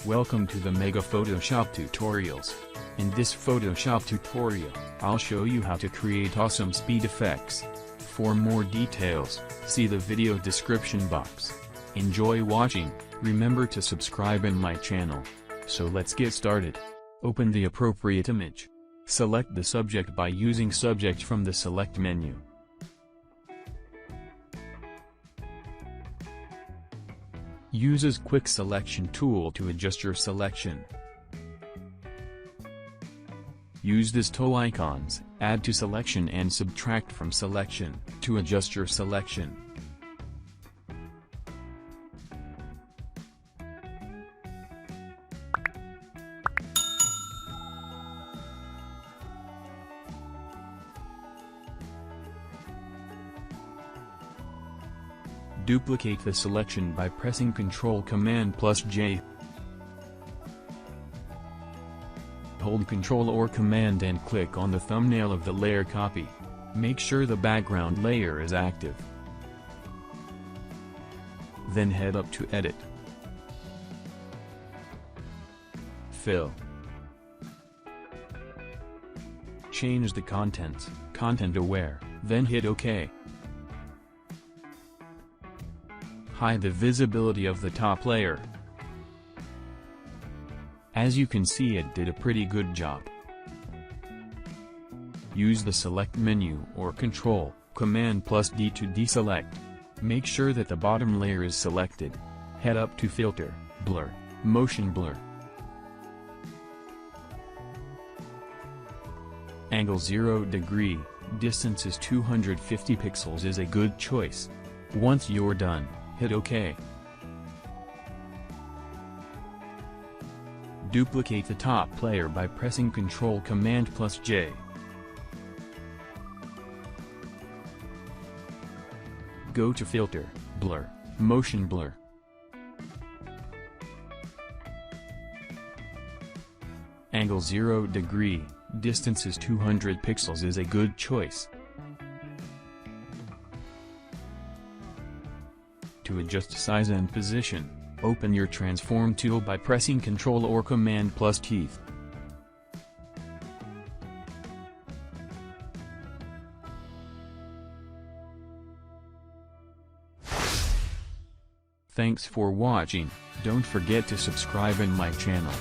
Welcome to the Mega Photoshop Tutorials. In this Photoshop tutorial, I'll show you how to create awesome speed effects. For more details, see the video description box. Enjoy watching, remember to subscribe in my channel. So let's get started. Open the appropriate image. Select the subject by using Subject from the Select menu. Use Quick Selection tool to adjust your selection. Use these toe icons, add to selection and subtract from selection, to adjust your selection. Duplicate the selection by pressing Ctrl+Command+J. Hold Ctrl or Command and click on the thumbnail of the layer copy. Make sure the background layer is active. Then head up to Edit. Fill. Change the contents, Content Aware, then hit OK. Hide the visibility of the top layer. As you can see, it did a pretty good job. Use the Select menu or Ctrl+Command+D to deselect. Make sure that the bottom layer is selected. Head up to Filter, Blur, Motion Blur. Angle 0 degree, distance is 250 pixels is a good choice. Once you're done, hit OK. Duplicate the top layer by pressing Ctrl+Command+J. Go to Filter, Blur, Motion Blur. Angle 0 degree, distance is 200 pixels is a good choice. To adjust size and position, open your Transform tool by pressing Ctrl or Command+T. Thanks for watching. Don't forget to subscribe in my channel.